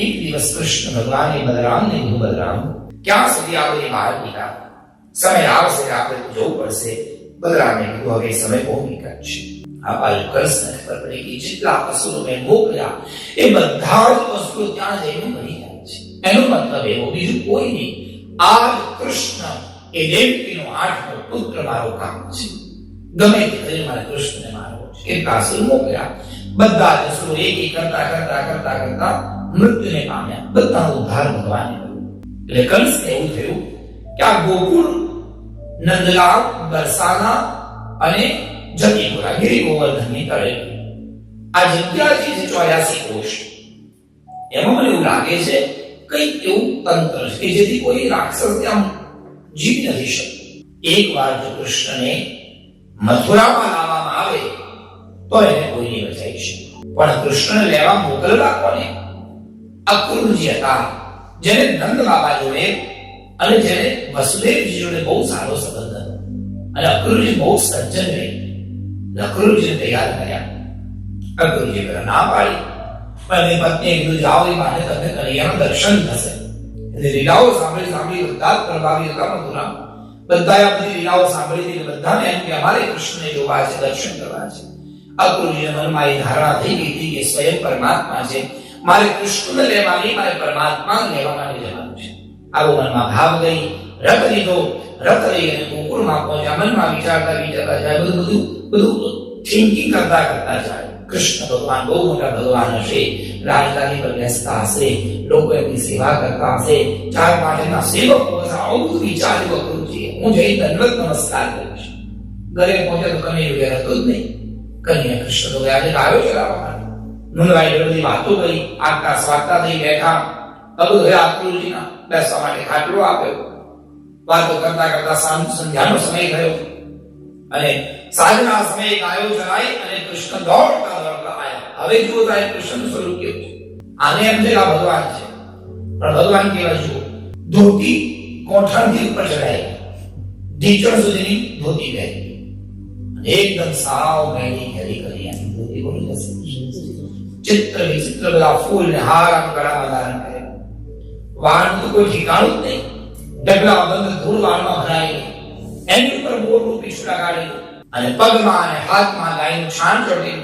એક દિવસ કૃષ્ણ ભગવાને બલરામને કીધું, બલરામ ક્યાં સુધી આપણે બહાર નીકળ્યા, સમય આવશે આપણે જવું પડશે. બલરામે કીધું હવે સમય બહુ નિકટ છે. આ બાજુ કૃષ્ણને ખબર પડી કે જેટલા અસુરો મેં મોકલ્યા એ બધા જ અસુરો ત્યાં જઈને મરી જાય છે. એનો મતલબ એવો બીજું કોઈ નહીં, આ કૃષ્ણ એ દેવકીનો 8મો પુત્ર મારો કામ છે. ગમે તે કરી મારે કૃષ્ણને મારવો છે. કેટલા અસુર મોકલ્યા, બધા જ અસુરો એક કરતા કરતા કરતા કરતા મૃત્યુને પામ્યા. બધાનો ઉદ્ધાર ભગવાને કર્યો. એટલે કંસને એવું થયું કે આ ગોકુળ, નંદલાલ, બરસાના અને જતીપુરા ગિરી ગોવર્ધનની તળે આ જગ્યા જે છે 84 કોષ, એમાં મને એવું લાગે છે કંઈક એવું તંત્ર છે કે જેથી કોઈ રાક્ષસ ત્યાં જીવી નથી શકતો. એક વાર જો કૃષ્ણને મથુરામાં લાવવામાં આવે તો એને કોઈ નહીં બચાવી શકે. પણ કૃષ્ણને લેવા મોકલવા કોને? અક્રૂરજી હતા, જેને નંદ બાબા જોડે અને જેને વસુદેવજી જોડે બહુ સારો સંબંધ હતો. અને અક્રૂરજી બહુ સજ્જન રહે. અક્રૂરજીને તૈયાર કર્યા. અક્રૂરજી પેલા ના પાડી, પણ એની પત્નીએ કીધું જાઓ, એ માટે તમને કનૈયાનું દર્શન થશે. એટલે લીલાઓ સાંભળી સાંભળી બધા જ પ્રભાવી હતા મથુરા. બધાએ આ બધી લીલાઓ સાંભળી હતી. બધાને એમ કે અમારે કૃષ્ણને જોવા છે, દર્શન કરવા છે. અક્રૂરજીના મનમાં એ ધારણા થઈ ગઈ હતી કે સ્વયં પરમાત્મા છે, મારે કૃષ્ણને લેવાની, મારે પરમાત્માને લેવા માટે જવાનું છે. આવો મનમાં ભાવ ગઈ. રથ લીધો, રથ લઈ અને ગોકુળમાં પહોંચ્યા. મનમાં વિચારતા વિચારતા જાય, બધું થિંકિંગ કરતા કરતા જાય. કૃષ્ણ ભગવાન બહુ મોટા ભગવાન હશે, રાજધાની પર બેસતા હશે, લોકો એમની સેવા કરતા હશે, 4-5 એના સેવકો હશે. આવું બધું વિચાર્યું અક્રૂરજીએ. હું જઈ દંડવત નમસ્કાર કરીશ. ઘરે પહોંચ્યા તો કનૈયો ઘેર હતો જ નહીં. કનૈયા કૃષ્ણ તો આજે આવ્યો છે લાવવા માટે. મુનરાઈ બધી વાતો કરી, આગતા સ્વાગતા થઈ બેઠા. હવે અક્રૂરજીના બેસવા માટે ખાટલો આપ્યો. વાતો કરતા કરતા સંધ્યાનો સમય થયો અને સાંજના સમયે ગાયો ચરાઈ અને કૃષ્ણ દોડતા દોડતા આવ્યા. હવે જુઓ તો કૃષ્ણનું સ્વરૂપ કેવું છે. આને એમ છે કે આ ભગવાન છે, પણ ભગવાન કેવા જુઓ, ધોતી કોઠણથી ઉપર ચડાઈ, ઢીચણ સુધીની ધોતી પહેરી, એકદમ સાવ મેળી ઘરી કરી આની ધોતી બોલી જશે. ચિત્ર વિચિત્ર બધા ફૂલ ને હાર આમ ગળામાં ધારણ કરે. વાળનું તો કોઈ ઠેકાણું જ નહીં. ડગલા બંધ ધૂળ વાળમાં ભરાય, એની ઉપર મોટું પીછું લગાડેલું અને પગમાં અને હાથમાં ગાયનું છાણ ચોટેલું.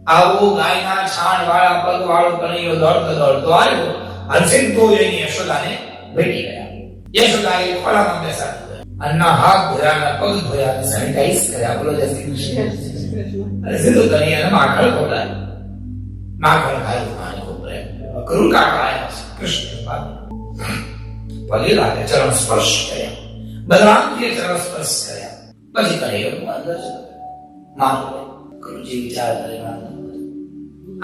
આવો ગાયના છાણ વાળા પગ વાળો કનૈયો દોડતો દોડતો આવ્યો. હર્ષિત તો જઈને યશોદાને ભેટી ગયા. યશોદાએ ખોળામાં બેસાડી અન્ના હાથ ધોયા, પગ ધોયા, સેનિટાઈઝ કર્યા. બોલો જય શ્રી કૃષ્ણ. અને સીધું કનૈયાને માખણ ખોડાય. માખણ ખાયું, પાણી ખોડાય. અક્રૂર કાકા આવ્યા છે કૃષ્ણ પાસે. પગે લાગે, ચરણ સ્પર્શ કર્યા. બલરામજીએ ચરણ સ્પર્શ કર્યા. પછી કનૈયો અંદર માનો ગુરુજી વિચાર કરે,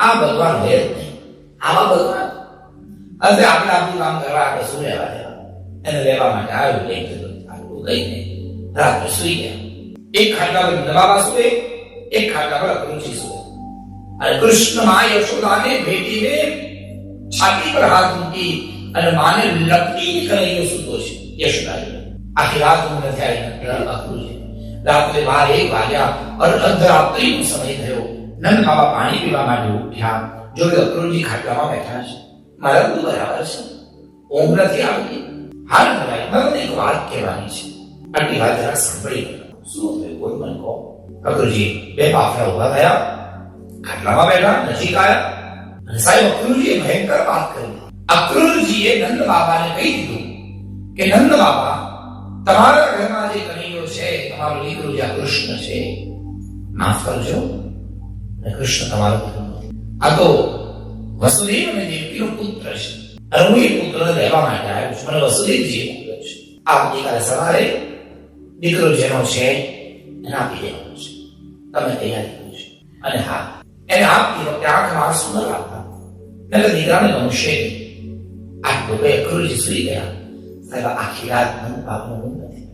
આ ભગવાન હોય જ નહીં. આવા ભગવાન હવે આપણે આપણું કામ કરવા આપણે શું લેવા દેવા? એને લેવા માટે આવ્યું લઈ જતું આટલું લઈને રાત્રે સુઈ ગયા. એક ખાટલા પર નવાબા સુએ, એક ખાટલા પર અક્રૂરજી સુએ. અને કૃષ્ણ માં યશોદાને ભેટીને છાતી પર હાથ મૂકી અને માને લપટી કનૈયો સૂતો છે. યશોદા આખી રાત ઊંઘ નથી આવી અક્રૂરજી. રાત્રે 12-1 વાગ્યા, અર્ધરાત્રિનો સમય થયો. નંદ બાબા પાણી પીવા માટે ઉઠ્યા. જોયું અક્રૂરજી ખાટલામાં બેઠા છે. મારા બધું બરાબર છે, ઊંઘ નથી આવતી. હાલ ભરાય, મને એક વાત કહેવાની છે. આટલી વાત જરા સાંભળી. શું થયું કોઈ મને કહો. અક્રૂરજી 2 પાફડા ઉભા થયા, ખાટલામાં બેઠા, નજીક આવ્યા અને સાહેબ અક્રૂરજીએ ભયંકર વાત કરી. અક્રૂરજીએ નંદ બાબાને કહી દીધું કે નંદ બાબા, તમારા ઘરમાં જે કનૈયો છે, તમારો દીકરો જે કૃષ્ણ છે, માફ કરજો, અને કૃષ્ણ તમારો આ તો વસુદેવ અને દેવકીનો પુત્ર છે. અને હું એ પુત્રને રહેવા માટે આવ્યો છું. મને વસુદેવજીએ મોકલ્યો છે. આવતીકાલે સવારે દીકરો જેનો છે એને આપી દેવાનો છે. તમે તૈયારી કરો છો. અને હા, એને આપતી વખતે આંખમાં આંસુ ન લાવતા, એટલે દીકરાને ગમશે નહીં. આટલું બે અક્રૂરજી સુઈ ગયા. સાહેબ આખી રાત મન પાપનું નથી.